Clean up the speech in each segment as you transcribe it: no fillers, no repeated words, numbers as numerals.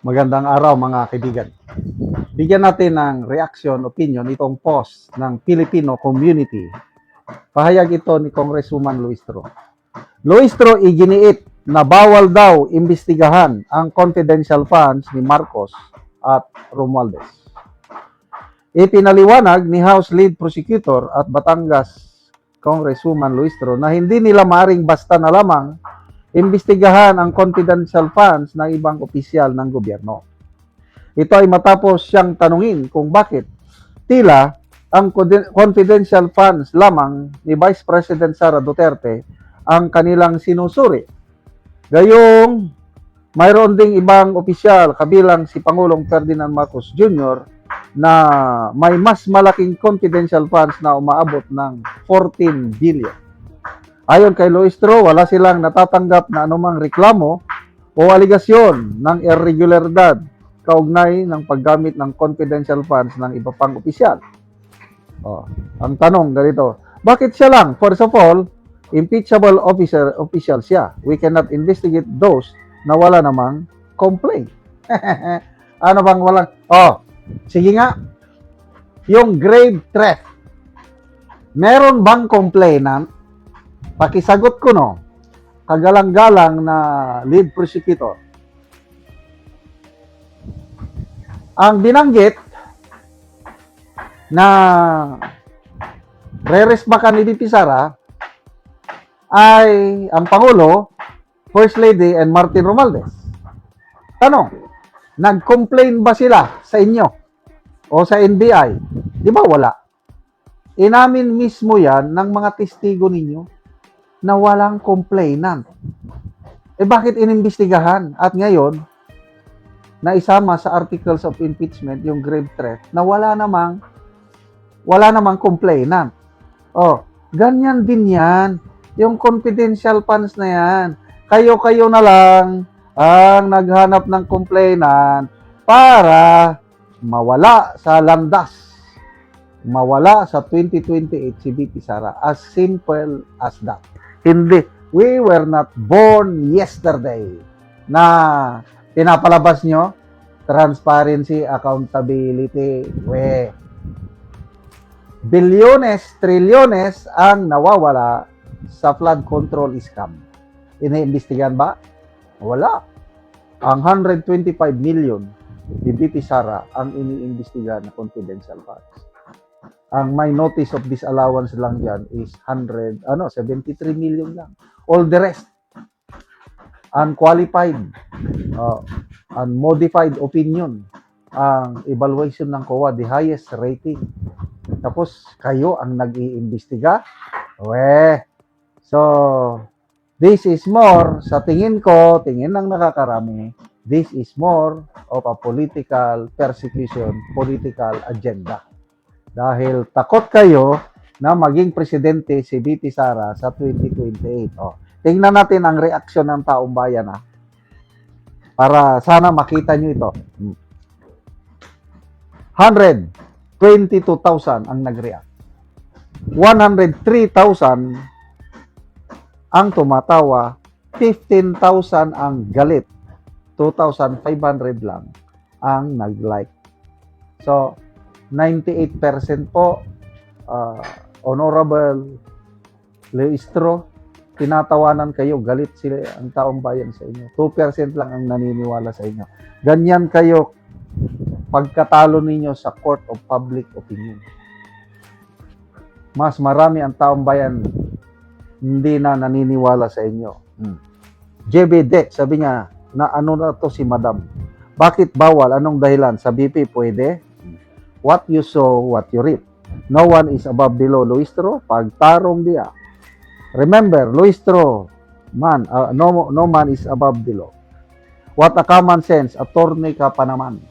Magandang araw mga kaibigan. Bigyan natin ng reaction, opinion itong post ng Filipino community. Pahayag ito ni Congresswoman Luistro. Luistro iginiit na bawal daw imbestigahan ang confidential funds ni Marcos at Romualdez. Ipinaliwanag ni House Lead Prosecutor at Batangas Congresswoman Luistro na hindi nila maaring basta na lamang imbestigahan ang confidential funds ng ibang opisyal ng gobyerno. Ito ay matapos siyang tanungin kung bakit tila ang confidential funds lamang ni Vice President Sara Duterte ang kanilang sinusuri. Gayong mayroon ding ibang opisyal kabilang si Pangulong Ferdinand Marcos Jr. na may mas malaking confidential funds na umaabot ng 14 billion. Ayon kay Luistro, wala silang natatanggap na anumang reklamo o aligasyon ng irregularidad kaugnay ng paggamit ng confidential funds ng iba pang opisyal. Ang tanong ganito, bakit siya lang? First of all, impeachable official siya. We cannot investigate those na wala namang complaint. Ano bang walang? Sige nga. Yung grave threat. Meron bang complainant? Pakisagot ko no, kagalang-galang na lead prosecutor. Ang binanggit na re-resbakan ni VP Sara ay ang Pangulo, First Lady, and Martin Romualdez. Tanong, nag-complain ba sila sa inyo o sa NBI? Di ba wala? Inamin mismo yan ng mga testigo ninyo na walang complainant. Bakit inimbestigahan? At ngayon, naisama sa articles of impeachment yung grave threat na wala namang complainant. Ganyan din yan. Yung confidential funds na yan. Kayo-kayo na lang ang naghanap ng complainant para mawala sa landas. Mawala sa 2028 si VP Sara. As simple as that. Hindi. We were not born yesterday. Na pinapalabas nyo, transparency, accountability. Bilyones, trilyones ang nawawala sa flood control scam. Iniimbestigahan ba? Wala. Ang 125 million ni VP Sara ang iniimbestigahan na confidential funds. Ang may notice of disallowance lang dyan is 73 million lang. All the rest, unqualified, unmodified opinion, ang evaluation ng COA, the highest rating. Tapos, kayo ang nag-iimbestiga? So, this is more, sa tingin ko, tingin ng nakakarami, this is more of a political persecution, political agenda. Dahil takot kayo na maging presidente si VP Sara sa 2028. Tingnan natin ang reaksyon ng taong bayan para sana makita nyo ito. 122,000 ang nag-react. 103,000 ang tumatawa. 15,000 ang galit. 2,500 lang ang nag-like. So, 98% po, Honorable Luistro, tinatawanan kayo, galit sila ang taong bayan sa inyo. 2% lang ang naniniwala sa inyo. Ganyan kayo pagkatalo ninyo sa Court of Public Opinion. Mas marami ang taong bayan hindi na naniniwala sa inyo. JB Deck, sabi niya, na ano na to si Madam. Bakit bawal? Anong dahilan? Sa BP pwede? What you sow, what you reap. No one is above the law, Luistro. Pagtarong dia. Remember, Luistro, no man is above the law. What a common sense, attorney ka pa naman.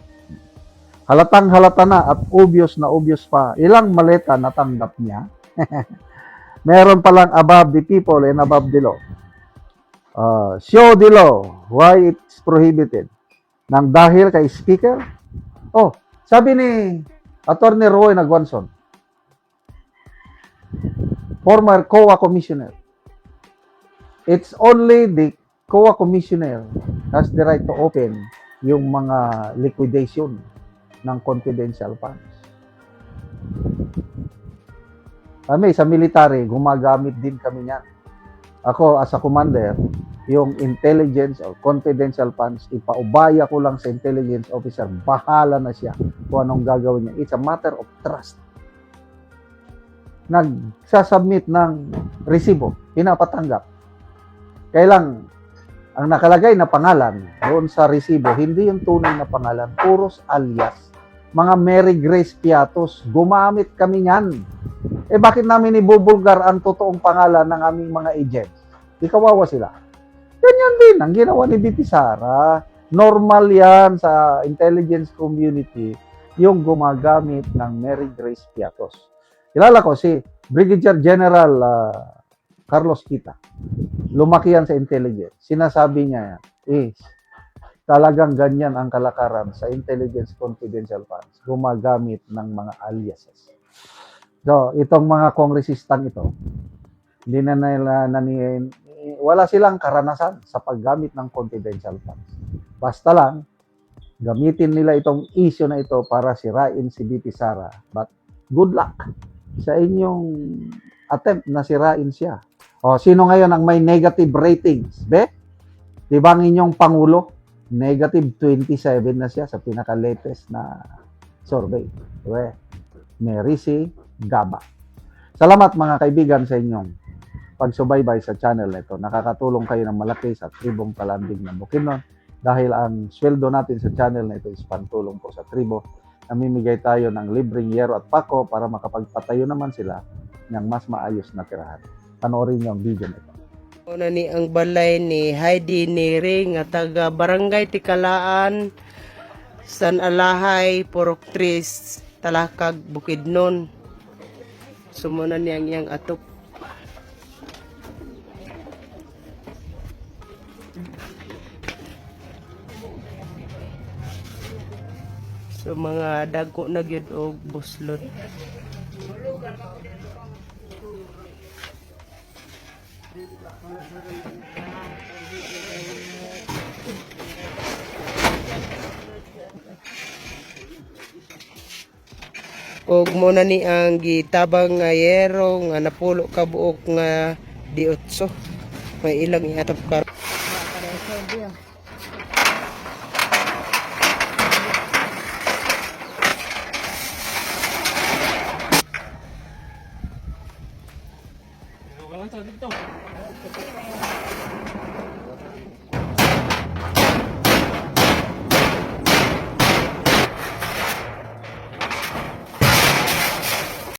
Halatang halata na at obvious na obvious pa. Ilang maleta natanggap niya. Meron palang above the people and above the law. Show the law, why it's prohibited. Nang dahil kay speaker, sabi ni Attorney Roy Nagwanson, former COA commissioner, it's only the COA commissioner has the right to open yung mga liquidation ng confidential funds. Kami sa military, gumagamit din kami niyan. Ako as a commander, yung intelligence or confidential funds, ipaubaya ko lang sa intelligence officer, bahala na siya kung anong gagawin niya. It's a matter of trust. Nagsasubmit ng resibo, pinapatanggap. Kailang ang nakalagay na pangalan doon sa resibo, hindi yung tunay na pangalan, puros alias. Mga Mary Grace Piatos, gumamit kami niyan. Bakit namin ibubulgar ang totoong pangalan ng aming mga agents? Di kawawa sila. Ganyan din ang ginawa ni BP Sara. Normal yan sa intelligence community yung gumagamit ng Mary Grace Piatos. Kilala ko si Brigadier General Carlos Kita. Lumaki yan sa intelligence. Sinasabi niya is talagang ganyan ang kalakaran sa intelligence confidential funds. Gumagamit ng mga aliases. So, itong mga kongresistang ito, hindi na nila wala silang karanasan sa paggamit ng confidential funds. Basta lang, gamitin nila itong issue na ito para sirain si BP Sara. But good luck sa inyong attempt na sirain siya. O, sino ngayon ang may negative ratings? Di ba ang inyong Pangulo? Negative 27 na siya sa pinaka-latest na survey. Mary C. Gaba. Salamat mga kaibigan sa inyong pagsubaybay sa channel na ito. Nakakatulong kayo ng malaki sa tribong Kalandig ng Bukidnon dahil ang sweldo natin sa channel na ito is pantulong po sa tribo. Namimigay tayo ng libreng yero at pako para makapagpatayo naman sila ng mas maayos na tirahan. Panoorin niyo ang video na ito. Una ni ang balay ni Heidi Neri nga taga Barangay Tikalaan, San Alahay, Purok 3, Talakag, Bukidnon. Sumuna niyang iyang atop. So mga dagko na gyud og buslot. Og muna ni ang gitabang nga yero nga napulo ka buok nga di 8. May ilang iatap karon.